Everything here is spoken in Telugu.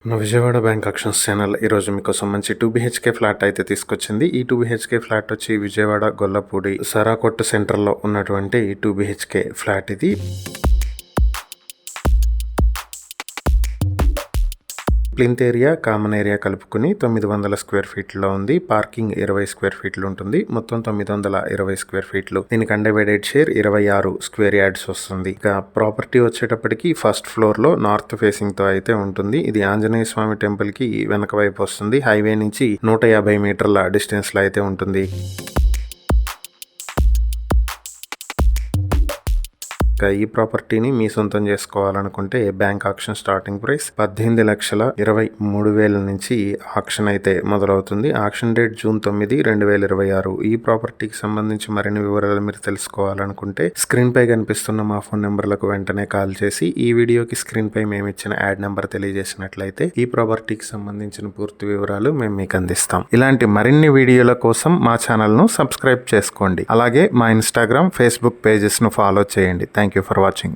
మన విజయవాడ బ్యాంక్ ఆక్షన్స్ ఛానల్ ఈరోజు మీకోసం మంచి 2 BHK ఫ్లాట్ అయితే తీసుకొచ్చింది. ఈ 2 BHK ఫ్లాట్ వచ్చి విజయవాడ గొల్లపూడి సరాకొట్టు సెంటర్లో ఉన్నటువంటి 2 BHK ఫ్లాట్ ఇది. ప్లింత్ ఏరియా, కామన్ ఏరియా కలుపుకుని 900 స్క్వేర్ ఫీట్లో ఉంది. పార్కింగ్ 20 స్క్వేర్ ఫీట్లు ఉంటుంది. మొత్తం 920 స్క్వేర్ ఫీట్లు. దీనికి అన్డివైడెడ్ షేర్ 26 స్క్వేర్ యార్డ్స్ వస్తుంది. ఇక ప్రాపర్టీ వచ్చేటప్పటికి ఫస్ట్ ఫ్లోర్ లో నార్త్ ఫేసింగ్ తో అయితే ఉంటుంది. ఇది ఆంజనేయ స్వామి టెంపుల్ కి వెనక వైపు వస్తుంది. హైవే నుంచి 150 మీటర్ల డిస్టెన్స్ లో అయితే ఉంటుంది. ఈ ప్రాపర్టీని మీ సొంతం చేసుకోవాలనుకుంటే బ్యాంక్ ఆక్షన్ స్టార్టింగ్ ప్రైస్ 18,23,000 నుంచి ఆక్షన్ అయితే మొదలవుతుంది. Auction date June 9, 2026. ఈ ప్రాపర్టీకి సంబంధించి మరిన్ని వివరాలు మీరు తెలుసుకోవాలనుకుంటే స్క్రీన్ పై కనిపిస్తున్న మా ఫోన్ నెంబర్లకు వెంటనే కాల్ చేసి ఈ వీడియోకి స్క్రీన్ పై మేము ఇచ్చిన యాడ్ నెంబర్ తెలియజేసినట్లయితే ఈ ప్రాపర్టీకి సంబంధించిన పూర్తి వివరాలు మేము మీకు అందిస్తాం. ఇలాంటి మరిన్ని వీడియోల కోసం మా ఛానల్ ను సబ్స్క్రైబ్ చేసుకోండి. అలాగే మా ఇన్స్టాగ్రామ్, ఫేస్బుక్ పేజెస్ ను ఫాలో చేయండి. Thank you for watching.